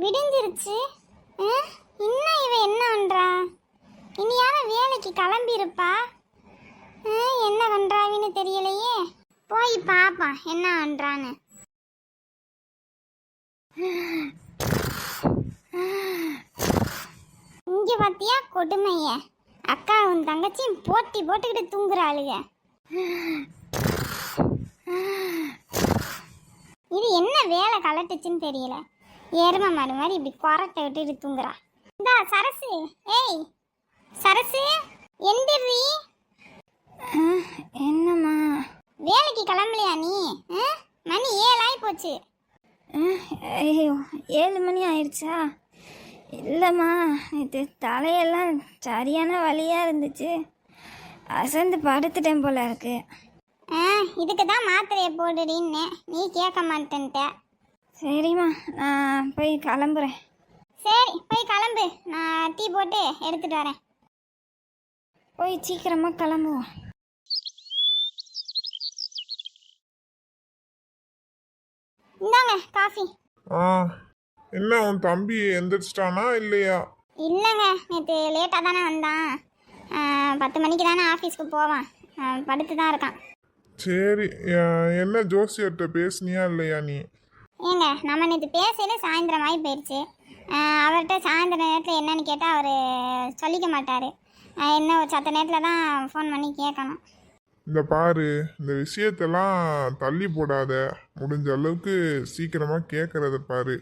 விடிஞ்சிருச்சு. இன்னும் இவ என்ன பண்றா? இனி யாரும் வேலைக்கு கிளம்பியிருப்பா. என்ன பண்றாவின்னு தெரியலையே. போய் பாப்பா என்ன பண்றான்னு. இங்க பாத்தியா கொடுமைய? அக்காவும் தங்கச்சியும் போட்டி போட்டுக்கிட்டு தூங்குறாளுங்க. இது என்ன வேலை கலட்டுச்சுன்னு தெரியல. எருமை மாடு மாதிரி இப்படி கொரட்டை விட்டுட்டு தூங்குறா. இந்தா சரசு, ஏய் சரசு எந்திரி. என்னம்மா வேலைக்கு கிளம்பலையா நீ? மணி 7 ஆகி போச்சு. ஐயோ 7 மணி ஆயிடுச்சா? இல்லைம்மா, இது தலையெல்லாம் சரியான வலியாக இருந்துச்சு, அசந்து படுத்துட்டேன் போல இருக்கு. இதுக்கு தான் மாத்திரையை போடுடின்னு நீ கேட்க மாட்டேன்ட்ட. சரிம்மா, நான் போய் கிளம்புறேன். சரி போய் கிளம்பு, நான் டீ போட்டு எடுத்துட்டு வரேன். போய் சீக்கிரமாக கிளம்புவோம். இந்தாங்க காஃபி. என்ன உன் தம்பி எந்திரிச்சிட்டானா இல்லையா? இல்லைங்க, நேற்று லேட்டாக தானே வந்தான். 10 மணிக்கு தானே ஆஃபீஸ்க்கு போவான். படுத்து தான் இருக்கான். சரி, என்ன ஜோசியர்கிட்ட பேசுனியா இல்லையா நீ? ஏங்க நம்ம நேற்று பேசிட்டு சாயந்தரமாகி போயிடுச்சு. அவர்கிட்ட சாயந்தர நேரத்தில் என்னன்னு கேட்டால் அவர் சொல்லிக்க மாட்டார். இன்னும் ஒரு சத்த நேரத்தில் தான் ஃபோன் பண்ணி கேட்கணும். இந்த பாரு, இந்த விஷயத்தெல்லாம் தள்ளி போடாத, முடிஞ்ச அளவுக்கு சீக்கிரமாக கேட்குறத பாரு.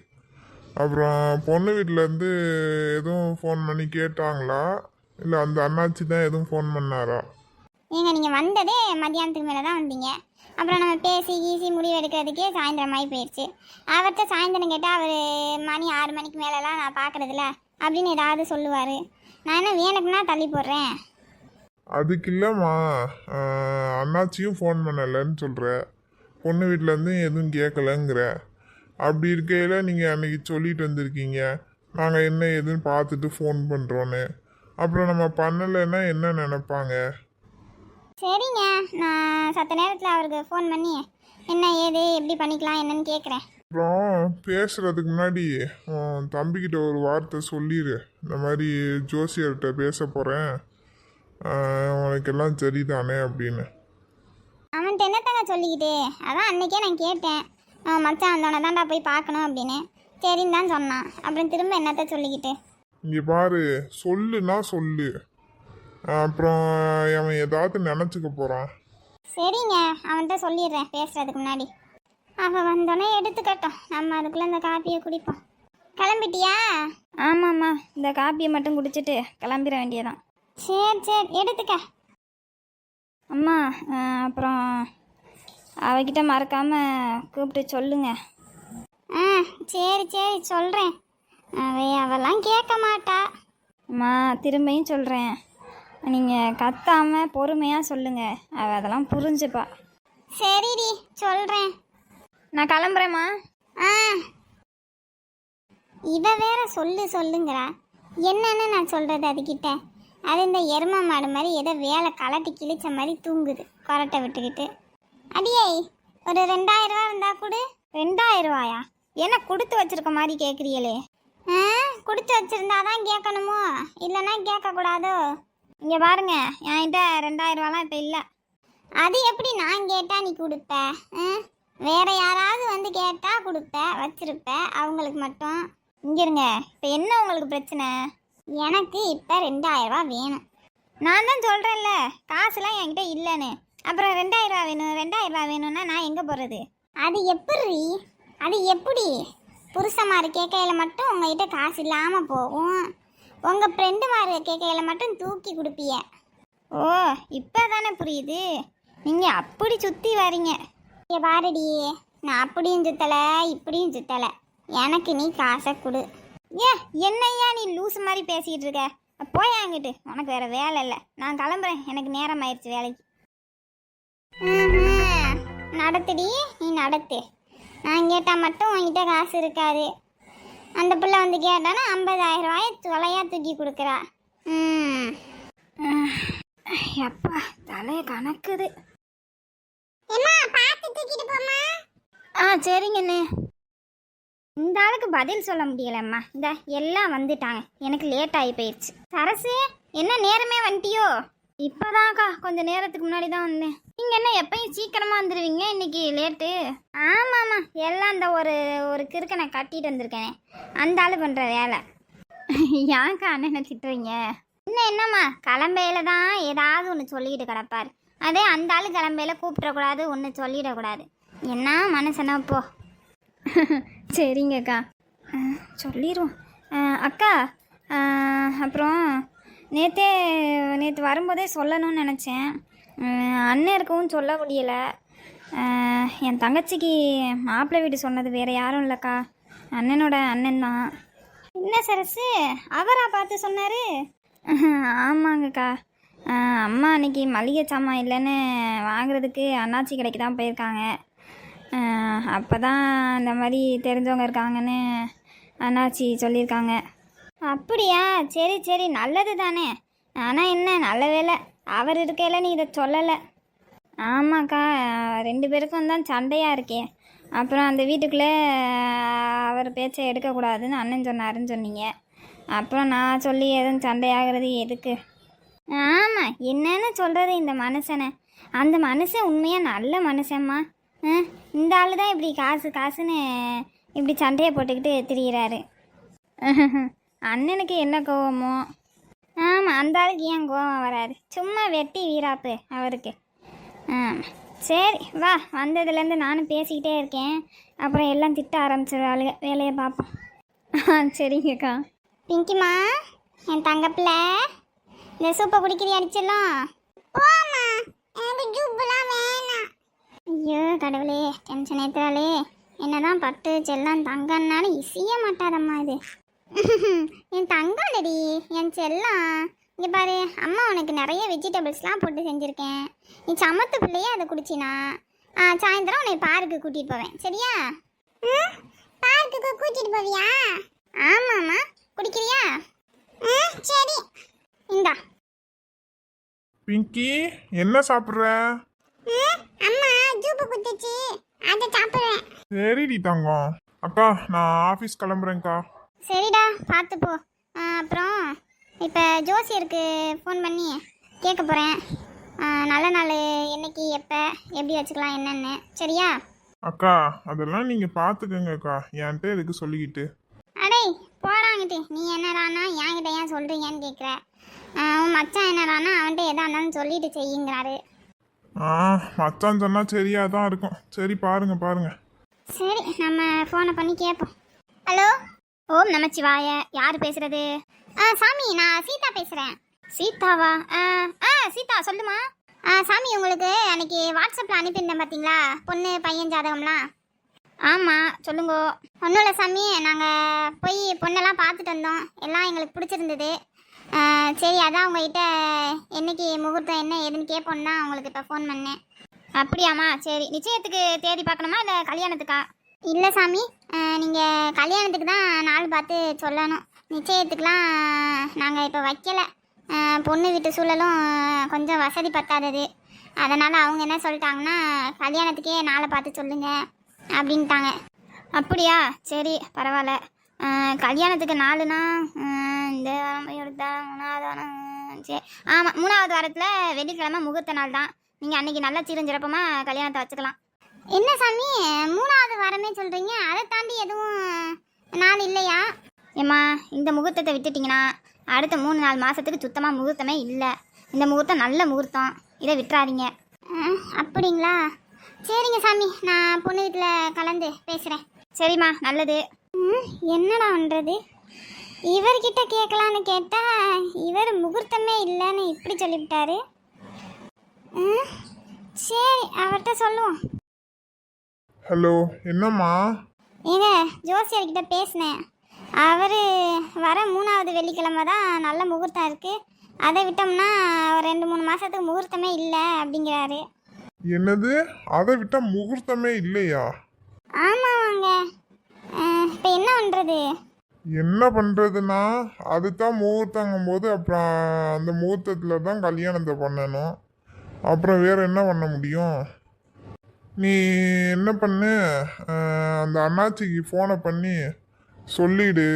அப்புறம் பொண்ணு வீட்டிலேருந்து எதுவும் ஃபோன் பண்ணி கேட்டாங்களா இல்லை அந்த அண்ணாச்சி தான் எதுவும் ஃபோன் பண்ணாரா? ஏங்க நீங்கள் வந்ததே மத்தியானத்துக்கு மேலே தான் வந்தீங்க. அப்புறம் நம்ம பேசி ஈஸி முடிவு எடுக்கிறதுக்கே சாயந்தரமாகி போயிடுச்சு. அவர்கிட்ட சாயந்தரம் கேட்டால் அவர் மணி 6 மணிக்கு மேலெலாம் நான் பார்க்குறதில்ல அப்படின்னு ஏதாவது சொல்லுவார். நான் என்ன வேணுக்குன்னா தள்ளி போடுறேன்? அதுக்கு இல்லைம்மா, அண்ணாச்சியும் ஃபோன் பண்ணலைன்னு சொல்கிற, பொண்ணு வீட்டிலேருந்து எதுவும் கேட்கலங்கிற. அப்படி இருக்கையில் நீங்கள் அன்றைக்கி சொல்லிட்டு வந்திருக்கீங்க நாங்கள் என்ன எதுன்னு பார்த்துட்டு ஃபோன் பண்ணுறோன்னு. அப்புறம் நம்ம பண்ணலைன்னா என்ன நினைப்பாங்க? சரிங்க, நான் சத்த நேரத்தில் அவருக்கு ஃபோன் பண்ணி என்ன ஏது எப்படி பண்ணிக்கலாம் என்னன்னு கேட்குறேன். அப்புறம் பேசுகிறதுக்கு முன்னாடி தம்பிக்கிட்ட ஒரு வார்த்தை சொல்லிடு. இந்த மாதிரி ஜோசியர்கிட்ட பேச போகிறேன், உனக்கெல்லாம் சரிதானே அப்படின்னு. அவன்கிட்ட என்னத்தாங்க சொல்லிக்கிட்டு? அதான் அன்றைக்கே நான் கேட்டேன், மச்சான் வந்தோடனே தான்டா போய் பார்க்கணும் அப்படின்னு. சரின்னு தான் சொன்னான். அப்புறம் திரும்ப என்னத்த சொல்லிக்கிட்டு? இங்கே பாரு, சொல்லுன்னா சொல்லு, அப்புறம் அவன் ஏதாவது நினச்சிக்க போகிறான். சரிங்க, அவன்கிட்ட சொல்லிடுறேன் பேசுகிறதுக்கு முன்னாடி. அவன் வந்தோடனே எடுத்துக்கட்டும், நம்ம அதுக்குள்ளே இந்த காப்பியை குடிப்போம். கிளம்பிட்டியா? ஆமாம்மா, இந்த காப்பியை மட்டும் குடிச்சிட்டு கிளம்பிட வேண்டியதான். சரி சரி எடுத்துக்க. அம்மா, அப்புறம் அவகிட்ட மறக்காமல் கூப்பிட்டு சொல்லுங்க. சரி சரி சொல்கிறேன். அவெல்லாம் கேட்க மாட்டா. அம்மா, திரும்பியும் சொல்கிறேன், நீங்கள் கத்தாமல் பொறுமையாக சொல்லுங்கள், அவள் அதெல்லாம் புரிஞ்சுப்பா. சரிடி சொல்கிறேன். நான் கிளம்புறேம்மா. இவ வேற சொல்லுங்கிறா. என்னன்னு நான் சொல்கிறது அதுக்கிட்ட? அது இந்த எருமை மாடு மாதிரி ஏதோ வேலை கலட்டி கிழிச்ச மாதிரி தூங்குது கொரட்டை விட்டுக்கிட்டு. அடியே, ஒரு 2000 ரூபா இருந்தா கொடு. 2000 ரூபாயா? என்ன கொடுத்து வச்சிருக்க மாதிரி கேட்குறீங்களே? கொடுத்து வச்சிருந்தாதான் கேட்கணுமோ, இல்லைன்னா கேட்கக்கூடாதோ? இங்கே பாருங்க, என்கிட்ட 2000 ரூபாலாம் இப்போ இல்லை. அது எப்படி நான் கேட்டால் நீ கொடுப்ப? வேற யாராவது வந்து கேட்டால் கொடுப்ப, வச்சிருப்ப அவங்களுக்கு மட்டும். இங்கே இருங்க, இப்போ என்ன உங்களுக்கு பிரச்சனை? எனக்கு இப்போ 2000 ரூபா வேணும். நான் தான் சொல்கிறேன்ல, காசுலாம் என்கிட்ட இல்லைன்னு. அப்புறம் 2000 ரூபா வேணும், 2000 ரூபா வேணும்னா நான் எங்கே போகிறது? அது எப்படி புருஷமாரு கேட்கையில் மட்டும் உங்ககிட்ட காசு இல்லாமல் போகும், உங்கள் ஃப்ரெண்டு மாரு கேட்கையில் மட்டும் தூக்கி கொடுப்பிய. ஓ, இப்போ தானே புரியுது. நீங்கள் அப்படி சுற்றி வரீங்க. பாருடி, நான் அப்படியும் சுற்றலை இப்படியும் சுற்றலை, எனக்கு நீ காசை கொடு. என்னையா நீ லூஸ் மாதிரி பேசிக்கிட்டு இருக்க? போய் அங்கிட்டு, உனக்கு வேறு வேலை இல்லை. நான் கிளம்புறேன், எனக்கு நேரம் ஆயிடுச்சு வேலைக்கு. நடத்துடி, நீ நடத்து. நான் கேட்டால் மட்டும் உங்ககிட்ட காசு இருக்காது. அந்த பிள்ளை வந்து கேட்டானா 50,000 ரூபாயை தொலையா தூக்கி கொடுக்குறா. அப்பா தலையை கணக்குது. பார்த்து தூக்கிட்டு போமா. சரிங்கண்ணே. இந்த ஆளுக்கு பதில் சொல்ல முடியலம்மா. இந்த எல்லாம் வந்துட்டாங்க, எனக்கு லேட் ஆகி போயிடுச்சு. சரசு, என்ன நேரமே வந்துட்டியோ? இப்போதான்க்கா, கொஞ்சம் நேரத்துக்கு முன்னாடி தான் வந்தேன். நீங்கள் என்ன எப்பயும் சீக்கிரமாக வந்துடுவீங்க, இன்னைக்கு லேட்டு? ஆமாம்மா, எல்லாம் இந்த ஒரு கிறுக்கனை கட்டிட்டு வந்திருக்கேனே, அந்த ஆள் பண்ணுற வேலை. ஏன்க்கா அண்ணனை திட்டுறீங்க? இன்னும் என்னம்மா, கிளம்பையில தான் ஏதாவது ஒன்று சொல்லிக்கிட்டு கிடப்பார். அதே அந்த ஆள் கிளம்பையில கூப்பிடக்கூடாது, ஒன்று சொல்லிடக்கூடாது. என்ன மனுஷனா போ. சரிங்கக்கா, சொல்லிடுவோம். அக்கா, அப்புறம் நேற்று வரும்போதே சொல்லணும்னு நினச்சேன். அண்ணன் இருக்கவும் சொல்ல முடியலை. என் தங்கச்சிக்கு மாப்பிள்ளை வீடு சொன்னது வேறு யாரும் இல்லைக்கா, அண்ணனோட அண்ணன் தான். என்ன சரசு, அவரா பார்த்து சொன்னார்? ஆமாங்கக்கா. அம்மா அன்னைக்கு மளிகை சாமான் இல்லைன்னு வாங்குறதுக்கு அண்ணாச்சி கடைக்கு தான் போயிருக்காங்க. அப்போ தான் இந்த மாதிரி தெரிஞ்சவங்க இருக்காங்கன்னு அண்ணாச்சி சொல்லியிருக்காங்க. அப்படியா? சரி சரி, நல்லது தானே. ஆனால் என்ன நல்ல வேலை அவர் இருக்கையில் நீ இதை சொல்லலை. ஆமாக்கா, 2 பேருக்கும் தான் சண்டையாக இருக்கே. அப்புறம் அந்த வீட்டுக்குள்ளே அவர் பேச்சை எடுக்கக்கூடாதுன்னு அண்ணன் சொன்னாருன்னு சொன்னீங்க. அப்புறம் நான் சொல்லி எதுவும் சண்டையாகிறது எதுக்கு? ஆமாம், என்னன்னு சொல்கிறது இந்த மனுஷனை. அந்த மனுஷன் உண்மையாக நல்ல மனுஷன்மா. இந்த ஆள் தான் இப்படி காசு காசுன்னு இப்படி சண்டையை போட்டுக்கிட்டு திரியிறாரு. அண்ணனுக்கு என்ன கோவமோ? ஆமாம், அந்த ஆளுக்கு ஏன் கோவம் வராது? சும்மா வெட்டி வீராப்பு அவருக்கு. சரி வா, வந்ததுலேருந்து நானும் பேசிக்கிட்டே இருக்கேன். அப்புறம் எல்லாம் திட்ட ஆரம்பிச்சிடுவாளுங்க, வேலையை பார்ப்போம். சரிங்கக்கா. பிங்கிமா, என் தங்கப்பிள்ளை, இந்த சூப்பை குடிக்கிறியா? அடிச்சிடலாம். போமா, எனக்கு ஜூப்பெல்லாம் வேணாம். ஐயோ கடவுளே, டென்ஷன் ஏற்றுறாளே. என்னதான் பட்டு செல்லம் தங்கன்னாலும் இசைய மாட்டாதம்மா இது. என் தங்கம் இல்லடி, என் செல்லம். இங்கே பாரு, அம்மா உனக்கு நிறைய வெஜிடபிள்ஸ்லாம் போட்டு செஞ்சுருக்கேன். நீ சமத்து பிள்ளையே அதை குடிச்சினா சாயந்தரம் உன்னை பார்க்கு கூட்டிகிட்டு போவேன், சரியா? பார்க்குக்கு கூட்டிகிட்டு போவியா? ஆமாம்மா, குடிக்கிறியா? சரி, இந்தா. பிங்கி, என்ன சாப்பிட்ற? அம்மா ஜூப்பு குத்துச்சு, அதை சாப்பிட்றேன். சரிடி தங்கம். அக்கா, நான் ஆஃபீஸ் கிளம்புறேன்க்கா. சரிடா, பார்த்து போ. அப்புறம் இப்போ ஜோசியருக்கு ஃபோன் பண்ணி கேட்க போகிறேன், நல்ல நாள் என்னைக்கு, எப்போ, எப்படி வச்சுக்கலாம் என்னன்னு, சரியா? அக்கா, அதெல்லாம் நீங்கள் பார்த்துக்கங்கக்கா, என்கிட்ட எதுக்கு சொல்லிக்கிட்டு. அடே போடாங்கிட்டு, நீ என்னடானா என்கிட்ட ஏன் சொல்கிறீங்கன்னு கேட்குற. உன் மச்சான் என்னடானா அவன்கிட்ட எதா இருந்தாலும் சொல்லிட்டு செய்யுங்கிறாரு. மச்சான் சொன்னால் சரியாக தான் இருக்கும். சரி, பாருங்க. சரி, நம்ம ஃபோனை பண்ணி கேட்போம். ஹலோ. ஓம் நமச்சிவாய. யார் பேசுறது? சாமி, நான் சீதா பேசுகிறேன். சீதாவா? சீதா சொல்லுமா. சாமி, உங்களுக்கு அன்னைக்கு வாட்ஸ்அப்பில் அனுப்பியிருந்தேன் பார்த்தீங்களா, பொண்ணு பையன் ஜாதகம்லாம்? ஆமாம், சொல்லுங்கோ. ஒன்றும் இல்லை சாமி, நாங்கள் போய் பொண்ணெல்லாம் பார்த்துட்டு வந்தோம், எல்லாம் எங்களுக்கு பிடிச்சிருந்தது. சரி, அதான் உங்ககிட்ட என்னைக்கு முகூர்த்தம் என்ன ஏதுன்னு கேட்போன்னு தான் உங்களுக்கு இப்போ ஃபோன் பண்ணேன். அப்படியாம்மா? சரி, நிச்சயத்துக்கு தேதி பார்க்கணுமா இல்லை கல்யாணத்துக்கா? இல்லை சாமி, நீங்கள் கல்யாணத்துக்கு தான் நாள் பார்த்து சொல்லணும். நிச்சயத்துக்கெலாம் நாங்கள் இப்போ வைக்கலை. பொண்ணு வீட்டு சூழலும் கொஞ்சம் வசதி பத்தாதது. அதனால் அவங்க என்ன சொல்லிட்டாங்கன்னா, கல்யாணத்துக்கே நாளை பார்த்து சொல்லுங்க அப்படின்ட்டாங்க. அப்படியா? சரி, பரவாயில்ல. கல்யாணத்துக்கு நாளுனா இந்த சரி, ஆமாம், 3வது வாரத்தில் வெள்ளிக்கிழமை முகூர்த்த நாள் தான். நீங்கள் அன்றைக்கி நல்லா சீரஞ்சிறப்பமாக கல்யாணத்தை வச்சுக்கலாம். என்ன சாமி, 3வது வாரமே சொல்கிறீங்க? அதை தாண்டி எதுவும் நாள் இல்லையா? ஏம்மா, இந்த முகூர்த்தத்தை விட்டுட்டிங்கன்னா அடுத்த 3-4 மாதத்துக்கு சுத்தமாக முகூர்த்தமே இல்லை. இந்த முகூர்த்தம் நல்ல முகூர்த்தம், இதை விட்டுறாதீங்க. அப்படிங்களா? சரிங்க சாமி, நான் பொண்ணு வீட்டில் கலந்து பேசுகிறேன். சரிம்மா, நல்லது. என்னடா பண்ணுறது, இவர்கிட்ட கேட்கலான்னு கேட்டால் இவர் முகூர்த்தமே இல்லைன்னு இப்படி சொல்லிவிட்டாரு. சரி, அவர்கிட்ட சொல்லுவோம். ஹலோ, என்னம்மா? ஏங்க, ஜோசியர்கிட்ட பேசினேன். அவர் வர 3வது வெள்ளிக்கிழமை தான் நல்ல முகூர்த்தம் இருக்குது, அதை விட்டோம்னா ஒரு 2-3 மாதத்துக்கு முகூர்த்தமே இல்லை அப்படிங்கிறாரு. என்னது? அதை விட்டால் முகூர்த்தமே இல்லையா? ஆமாவாங்க. இப்போ என்ன பண்ணுறது? என்ன பண்ணுறதுன்னா, அதுதான் முகூர்த்தங்கும் போது அப்புறம் அந்த முகூர்த்தத்தில் தான் கல்யாணத்தை பண்ணணும். அப்புறம் வேறு என்ன பண்ண முடியும்? நீ என்ன பண்ணு, அந்த அண்ணாச்சிக்கு ஃபோனை பண்ணி சொல்லிடு.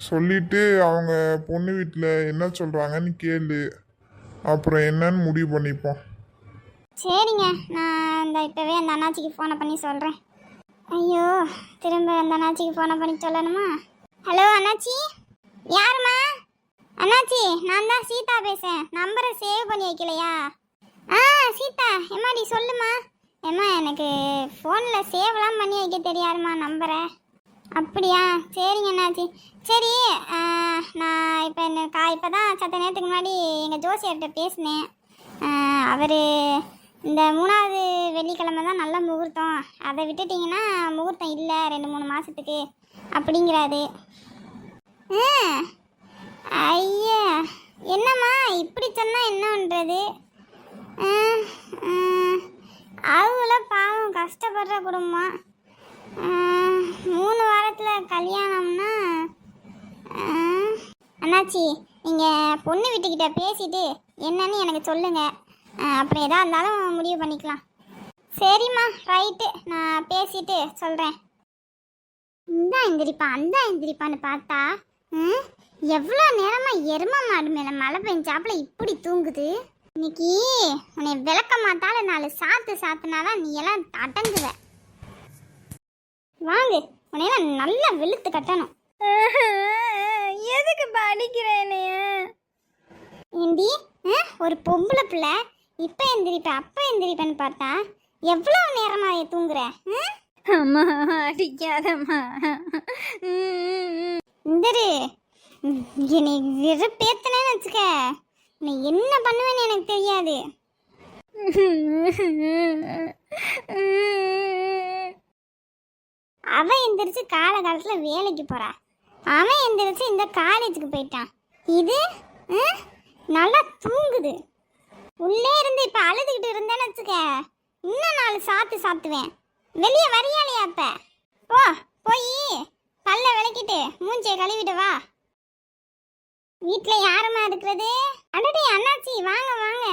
சொல்லிட்டு அவங்க பொண்ணு வீட்டில் என்ன சொல்கிறாங்கன்னு கேளு. அப்புறம் என்னன்னு முடிவு பண்ணிப்போம். சரிங்க, நான் இந்த இப்போவே அந்த அண்ணாச்சிக்கு ஃபோனை பண்ணி சொல்கிறேன். ஐயோ, திரும்ப அந்த அண்ணாச்சிக்கு ஃபோனை பண்ணி சொல்லணுமா? ஹலோ அண்ணாச்சி, யாரும்மா? அண்ணாச்சி, நான் தான் சீதா பேசுகிறேன். நம்பரை சேவ் பண்ணி வைக்கலையா? சீதா, எம்மாடி சொல்லுமா. ஏம்மா, எனக்கு ஃபோனில் சேவ்லாம் பண்ணி வைக்க தெரியாதுமா நம்பரை. அப்படியா? சரிங்க அண்ணாச்சி. சரி, நான் இப்போ தான் சத்த நேரத்துக்கு முன்னாடி எங்கள் ஜோசியர்கிட்ட பேசினேன். அவர் இந்த 3வது வெள்ளிக்கிழமை தான் நல்ல முகூர்த்தம், அதை விட்டுட்டிங்கன்னா முகூர்த்தம் இல்லை 2-3 மாதத்துக்கு அப்படிங்கிறாரு. ஐயா, என்னம்மா இப்படி சொன்னால் என்ன பண்ணுறது? அவங்கள பாவம் கஷ்டப்படுற குடும்பம். 3 வாரத்தில் கல்யாணம்னா அண்ணாச்சி, நீங்கள் பொண்ணு வீட்டுக்கிட்ட பேசிட்டு என்னன்னு எனக்கு சொல்லுங்கள். அப்புறம் எதாக இருந்தாலும் முடிவு பண்ணிக்கலாம். சரிம்மா, ரைட்டு, நான் பேசிட்டு சொல்கிறேன். இந்தா எந்திரிப்பான்னு பார்த்தா எவ்வளோ நேரமாக எரும மாடு மேலே மழை பெஞ்சாப்புல இப்படி தூங்குது. இன்னைக்கு உன்னை விளக்க மாத்தால 4 சாத்துனாதான் நீ எல்லாம் அடங்குவ. வாங்கு, உன்னையெல்லாம் நல்லா வெளுத்து கட்டணும். எதுக்கு படிக்கிறேனே? ஏண்டி, ஒரு பொம்பளை பிள்ளை இப்போ எந்திரிப்பேன் அப்போ எந்திரிப்பேன்னு பார்த்தா எவ்வளோ நேரமாக தூங்குற? அம்மா அடிக்காதம்மா. இந்தரு, என்னை வெறுப்பேத்தனேன்னு வச்சுக்க, நீ என்ன பண்ணுவேன்னு எனக்கு தெரியாது. அவன் எந்திரிச்சு காலகாலத்தில் வேலைக்கு போறா, அவன் எந்திரிச்சு இந்த காலேஜுக்கு போயிட்டான். இது நல்லா தூங்குது. உள்ளே இருந்து இப்போ அழுதுகிட்டு இருந்தேன்னு வச்சுக்க, இன்னும் 4 சாத்துவேன். வெளியே வரியாலையா? அப்போ போய் பல்ல விளக்கிட்டு மூஞ்சியை கழுவிட்டு வா. வீட்டில் யாருமா இருக்கிறது? அடடே அண்ணாச்சி, வாங்க வாங்க.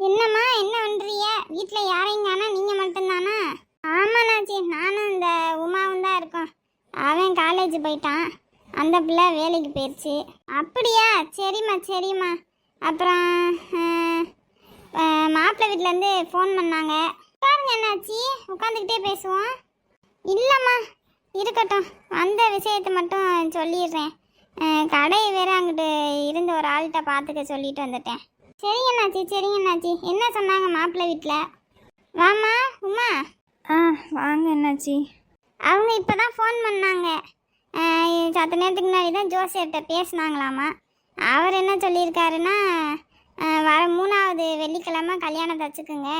என்னம்மா, என்ன பண்ணுறிய? வீட்டில் யாரையும் காணா, நீங்கள் மட்டும்தானா? ஆமாண்ணாச்சி, நானும் இந்த உமாவும் தான் இருக்கோம். அவன் காலேஜ் போயிட்டான், அந்த பிள்ளை வேலைக்கு போயிடுச்சு. அப்படியா? சரிம்மா. அப்புறம் மாப்பிள்ளை வீட்டிலேருந்து ஃபோன் பண்ணாங்க. உட்காருங்க அண்ணாச்சி, உட்காந்துக்கிட்டே பேசுவோம். இல்லைம்மா, இருக்கட்டும், அந்த விஷயத்தை மட்டும் சொல்லிடுறேன். கடை வேறு அங்கிட்டு இருந்த ஒரு ஆள்கிட்ட பார்த்துக்க சொல்லிட்டு வந்துட்டேன். சரிங்க அண்ணாச்சி. என்ன சொன்னாங்க மாப்பிள்ளை வீட்டில்? வாம்மா உமா. வாங்க அண்ணாச்சி. அவங்க இப்போ தான் ஃபோன் பண்ணாங்க. சத்த நேரத்துக்கு முன்னாடி தான் ஜோசியர்கிட்ட பேசினாங்களாமா. அவர் என்ன சொல்லியிருக்காருன்னா, வர 3வது வெள்ளிக்கிழமை கல்யாணத்தை வச்சுக்கோங்க,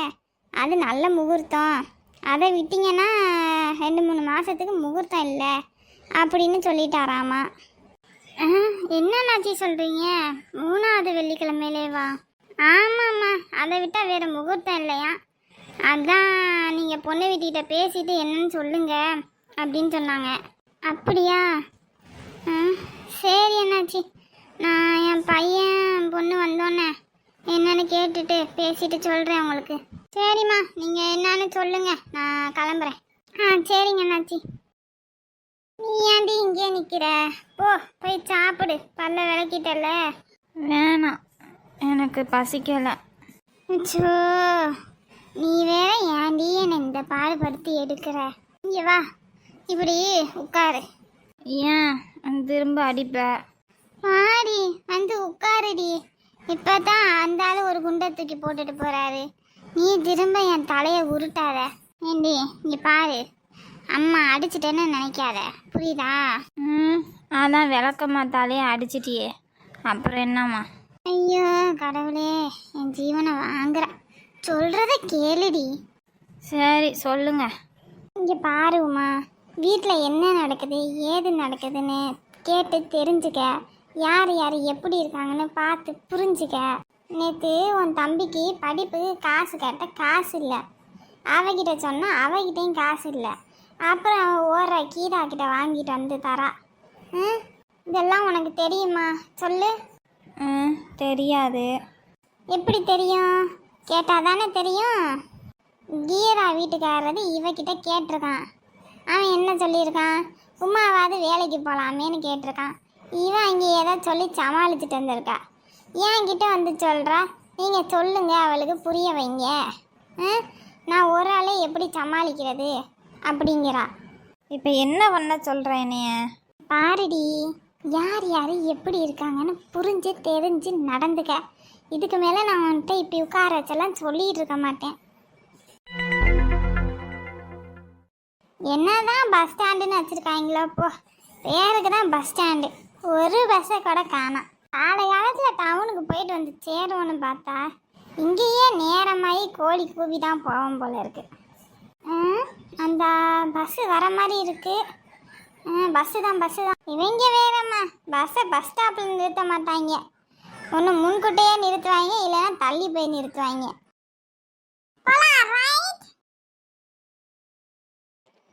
அது நல்ல முகூர்த்தம், அதை விட்டிங்கன்னா 2-3 மாதத்துக்கு முகூர்த்தம் இல்லை அப்படின்னு சொல்லிட்டாராமா. என்னன்னாச்சி சொல்கிறீங்க? 3வது வெள்ளிக்கிழமையிலேவா? ஆமாம்மா, அதை விட்டால் வேறு முகூர்த்தம் இல்லையா. அதான் நீங்கள் பொண்ணு வீட்டுக்கிட்ட பேசிட்டு என்னன்னு சொல்லுங்க அப்படின்னு சொன்னாங்க. அப்படியா? சரி அண்ணாச்சி, நான் என் பையன் பொண்ணு வந்தோன்னே என்னன்னு கேட்டுட்டு பேசிட்டு சொல்கிறேன் உங்களுக்கு. சரிம்மா, நீங்கள் என்னன்னு சொல்லுங்க, நான் கிளம்புறேன். சரிங்க அண்ணாச்சி. நீ ஏண்டி இங்கே நிற்கிற? போய் சாப்பிடு, பல்ல விளக்கிட்டல. வேணாம், எனக்கு பசிக்கலை. அச்சோ, நீ வேற ஏண்டி என்னை இந்த பாடுபடுத்தி எடுக்கிற? இங்கே வா, இப்படி உட்காரு. ஏன் திரும்ப அடிப்ப? வாடி, வந்து உட்காருடி. இப்போ தான் அந்த ஆள் ஒரு குண்டை தூக்கி போட்டுட்டு போகிறாரு, நீ திரும்ப என் தலையை உருட்டாத. ஏண்டி இங்கே பாரு, அம்மா அடிச்சிட்டேன்னு நினைக்காத, புரியுதா? அதான் விளக்க மாத்தாலே அடிச்சிட்டியே, அப்புறம் என்னம்மா? ஐயோ கடவுளே, என் ஜீவனை வாங்குற. சொல்கிறத கேளுடி. சரி சொல்லுங்க. இங்கே பாருமா, வீட்டில் என்ன நடக்குது ஏது நடக்குதுன்னு கேட்டு தெரிஞ்சுக்க, யார் எப்படி இருக்காங்கன்னு பார்த்து புரிஞ்சுக்க. நேற்று உன் தம்பிக்கு படிப்புக்கு காசு கேட்ட காசு இல்லை, அவகிட்ட சொன்னால் அவகிட்டையும் காசு இல்லை. அப்புறம் அவன் ஓடுற கீதா கிட்ட வாங்கிட்டு வந்து தரா. இதெல்லாம் உனக்கு தெரியுமா? சொல்லு. தெரியாது. எப்படி தெரியும்? கேட்டால் தானே தெரியும். கீரா வீட்டுக்காரது இவகிட்ட கேட்டிருக்கான். அவன் என்ன சொல்லியிருக்கான், உமாவாவது வேலைக்கு போகலாமேன்னு கேட்டிருக்கான். இவன் அங்கே ஏதோ சொல்லி சமாளிச்சுட்டு வந்திருக்கா. என்கிட்ட வந்து சொல்கிறா, நீங்கள் சொல்லுங்க அவளுக்கு புரிய வைங்க, நான் ஒரு ஆளே எப்படி சமாளிக்கிறது அப்படிங்கிறா. இப்போ என்ன பண்ண சொல்கிற என்னைய? பாருடி, யார் யார் எப்படி இருக்காங்கன்னு புரிஞ்சு தெரிஞ்சு நடந்துக்க. இதுக்கு மேலே நான் வந்துட்டு இப்படி உட்கார வச்செல்லாம் சொல்லிட்டு இருக்க மாட்டேன். என்னதான் பஸ் ஸ்டாண்டுன்னு வச்சுருக்காங்களோ போ, பேருக்கு தான் பஸ் ஸ்டாண்டு, ஒரு பஸ்ஸை கூட காணோம். காலை காலத்தில் டவுனுக்கு போயிட்டு வந்து சேருவோன்னு பார்த்தா இங்கேயே நேரமாகி கோழி கூவி தான் போவோம் போல இருக்கு. அந்த பஸ்ஸு வர மாதிரி இருக்கு. பஸ்ஸு தான் இவங்க வேறம்மா, பஸ்ஸை பஸ் ஸ்டாப்பில் நிறுத்த மாட்டாங்க. ஒன்று முன்கூட்டையே நிறுத்துவாங்க, இல்லைன்னா தள்ளி போய் நிறுத்துவாங்க.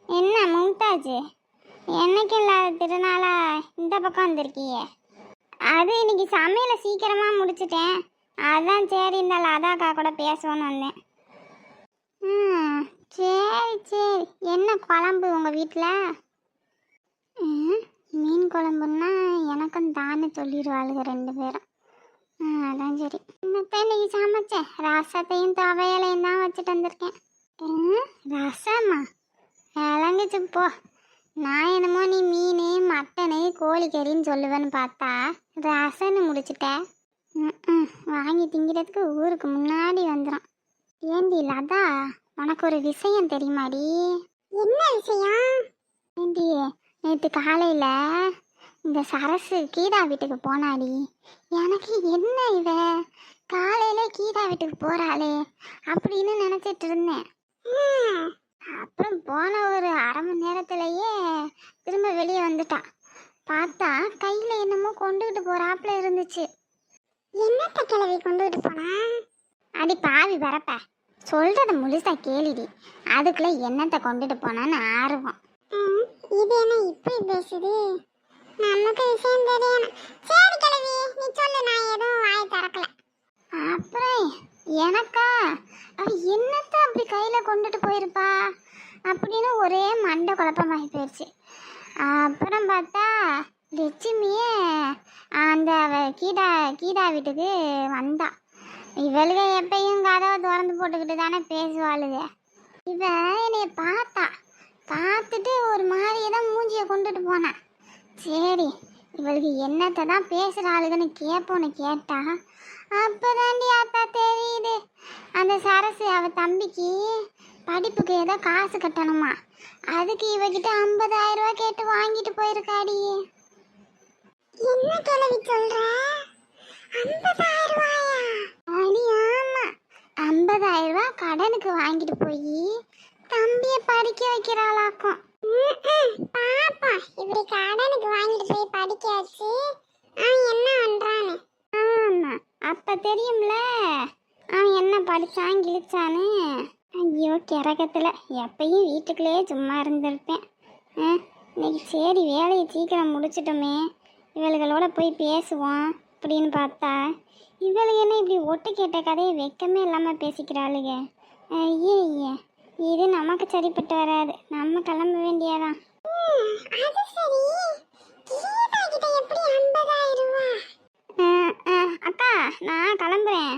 என்ன மும்தாஜ், என்னைக்கு இல்லாத திருநாளா இந்த பக்கம் வந்திருக்கீங்க? அது இன்னைக்கு சமையலை சீக்கிரமாக முடிச்சிட்டேன், அதான் சரி இந்த லதாக்கா கூட பேசுவோன்னு வந்தேன். சரி, என்ன குழம்பு உங்கள் வீட்டில்? மீன் குழம்புன்னா எனக்கும் தானே சொல்லிடுவாளுங்க 2 பேரும். அதான் சரி. இன்னைக்கு சமைச்சேன், ரசத்தையும் துவையலையும் தான் வச்சுட்டு வந்திருக்கேன். ரசமா? விளங்குச்சு போ. நான் என்னமோ நீ மீன் மட்டனு கோழிக்கறின்னு சொல்லுவேன்னு பார்த்தா ரசன்னு முடிச்சிட்டேன். வாங்கி திங்கிறதுக்கு ஊருக்கு முன்னாடி வந்துடும். ஏண்டி லதா, உனக்கு ஒரு விஷயம் தெரியுமாடி? என்ன விஷயம்? ஏண்டி, நேற்று காலையில் இந்த சரசு கீதா வீட்டுக்கு போனாடி. எனக்கு என்ன இவ காலையில் கீதா வீட்டுக்கு போகிறாளே அப்படின்னு நினச்சிட்டு இருந்தேன். அப்புறம் போன ஒரு அரை மணி நேரத்துலையே திரும்ப வெளியே வந்துட்டான். பார்த்தா கையில் என்னமோ கொண்டுகிட்டு போகிறாப்புல இருந்துச்சு. என்னத்த கிளவி கொண்டுகிட்டு போனா? அடி பாவி வரப்ப, சொல்கிறத முழுசா கேளிடி, அதுக்குள்ளே என்னத்தை கொண்டுட்டு போனான்னு ஆர்வம். இது என்ன இப்படி பேசுது? நமக்கு விஷயம் தெரியணும். சரி கிளவி, நீ சொல்லு, நான் எதுவும் வாய் திறக்கல. அப்புறம் எனக்கா அவ என்னத்தை அப்படி கையில் கொண்டுட்டு போயிருப்பா அப்படின்னு ஒரே மண்டை குழப்பமாகி போயிடுச்சு. அப்புறம் பார்த்தா லட்சுமியே அந்த கீதா வீட்டுக்கு வந்தா. இவளுக எப்பயும் கதவை திறந்து போட்டுக்கிட்டு தானே பேசுவாளுங்க. இவ என்னைய பார்த்துட்டு ஒரு மாதிரியே தான் மூஞ்சியை கொண்டுட்டு போனேன். சரி, இவளுக்கு என்னத்தை தான் பேசுகிறாளுகன்னு கேட்போன்னு கேட்டா அப்போதாண்டி அத்தா தெரியுது, அந்த சரசு அவ தம்பிக்கு படிப்புக்கு ஏதோ காசு கட்டணுமா, அதுக்கு இவகிட்ட 50,000 ரூபா கேட்டு வாங்கிட்டு போயிருக்காடி. என்ன கிளவி சொல்ற? 50,000 ரூபாயா? அடி ஆமா, 50,000 ரூபா கடனுக்கு வாங்கிட்டு போய் தம்பியை படிக்க வைக்கிறாளாக்கும். பாப்பா, இப்படி கடனுக்கு வாங்கிட்டு போய் படிக்க வச்சு அவன் என்ன பண்றான்னு. ஆமா, அப்ப தெரியும்ல அவன் என்ன படிச்சான் கிழிச்சான்னு. ஐயோ கிறக்கத்துல எப்பயும் வீட்டுக்குள்ளேயே சும்மா இருந்திருப்பேன். இன்னைக்கு சரி வேலையை சீக்கிரம் முடிச்சிட்டோமே, இவளுகளோட போய் பேசுவோம் அப்படின்னு பார்த்தா இவளுக்கு என்ன இப்படி ஒட்டு கேட்ட கதையை வெக்கமே இல்லாமல் பேசிக்கிறாளுங்க. ஐயே, இது நமக்கு சரிப்பட்டு வராது, நம்ம கிளம்ப வேண்டியதான். அக்கா, நான் கிளம்புறேன்.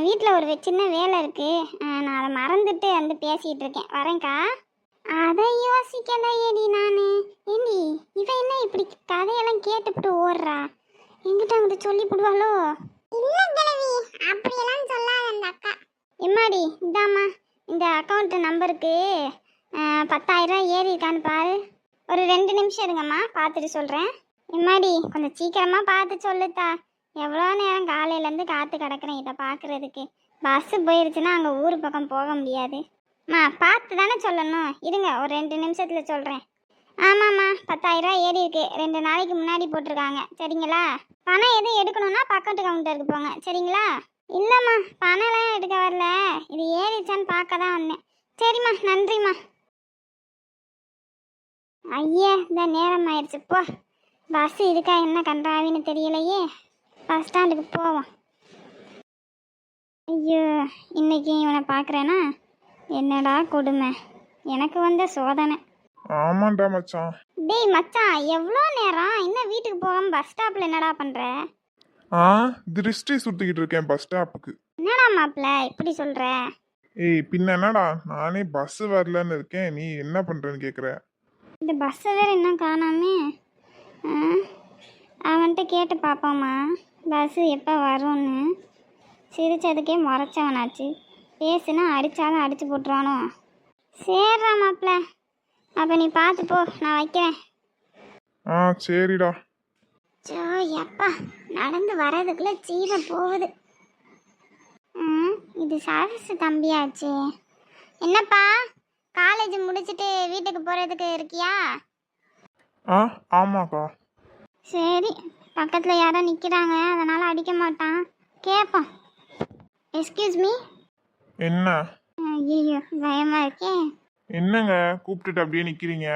வீட்டில் ஒரு சின்ன வேலை இருக்கு, நான் அதை மறந்துட்டு வந்து பேசிகிட்டு இருக்கேன், வரேன்க்கா. அதை யோசிக்கலையேடி நான். ஏண்டி இவ என்ன இப்படி கதையெல்லாம் கேட்டுவிட்டு ஓடுறா? எங்கிட்ட அங்கிட்ட சொல்லி போடுவாளோ? அப்படியெல்லாம் சொல்லாத அந்த அக்கா. எம்மாடி, இதாம்மா இந்த அக்கௌண்ட் நம்பருக்கு 10,000 ரூபா ஏறி இருக்கான்னு பாரு. ஒரு 2 நிமிஷம் இருங்கம்மா, பார்த்துட்டு சொல்கிறேன். எம்மாடி கொஞ்சம் சீக்கிரமாக பார்த்து சொல்லுத்தா. எவ்வளோ நேரம் காலையிலேருந்து காற்று கிடக்குறேன் இதை பார்க்குறதுக்கு. பஸ்ஸு போயிருச்சுன்னா அங்கே ஊர் பக்கம் போக முடியாது. பார்த்து தானே சொல்லணும், இருங்க ஒரு 2 நிமிஷத்தில் சொல்கிறேன். ஆமாம்மா, 10,000 ரூபா ஏறி இருக்கு, 2 நாளைக்கு முன்னாடி போட்டிருக்காங்க, சரிங்களா? பணம் எதுவும் எடுக்கணும்னா பக்கத்து கவுண்டருக்கு போங்க, சரிங்களா? இல்லைம்மா, பணம்லாம் எடுக்க வரல, இது ஏறிச்சான்னு பார்க்க தான் வந்தேன். சரிம்மா, நன்றிம்மா. ஐயா, இந்த நேரம் ஆயிடுச்சு போ. பஸ் இருக்கா என்ன கண்டாவின்னு தெரியலையே, பஸ் ஸ்டாண்டுக்கு போவோம். ஐயோ, இன்னைக்கு இவனை பார்க்குறேன்னா என்னடா கொடுமை, எனக்கு வந்த சோதனை. ஆமாண்டா மச்சான். டேய் மச்சான், எவ்வளோ நேரம் இன்னும் வீட்டுக்கு போகாம பஸ் ஸ்டாப்பில் என்னடா பண்ணுற? திருஷ்டி சுற்றிக்கிட்டு இருக்கேன் பஸ் ஸ்டாப்புக்கு. என்னடா மாப்பிள்ள இப்படி சொல்கிற? ஏய் பின்ன என்னடா, நானே பஸ் வரலன்னு இருக்கேன், நீ என்ன பண்ணுறேன்னு கேட்குற. இந்த பஸ்ஸை வேறு இன்னும் காணாமே. அவன்கிட்ட கேட்டு பார்ப்போம்மா, பஸ்ஸு எப்போ வரும்னு. சிரிச்சதுக்கே முறைச்சவனாச்சு, பேசுனா அடித்தாலும் அடித்து போட்டுருவானோ. சரிடா மாப்பிள்ள, அப்போ நீ பார்த்து போ, நான் வைக்கிறேன். சரிடா. சோ எப்பா, நடந்து வர்றதுக்குள்ளே ஜீவ போகுது. இது சரசு தம்பியாச்சு. என்னப்பா, காலேஜ் முடிச்சுட்டு வீட்டுக்கு போகிறதுக்கு இருக்கியா? ஆமாக்கா. சரி, பக்கத்தில் யாரோ நிற்கிறாங்க, அதனால் அடிக்க மாட்டான், கேட்போம். Excuse me. என்ன? ஐயோ பயமாக இருக்கே. என்னங்க கூப்பிட்டுட்டு அப்படியே நிற்கிறீங்க?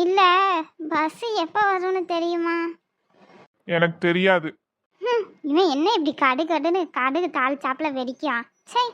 இல்லை, பஸ்ஸு எப்போ வரும்னு தெரியுமா? எனக்கு தெரியாது. இவன் என்ன இப்படி கடுன்னு கடுகு தாளிச்சாப்பில் வெடிக்கான். சரி.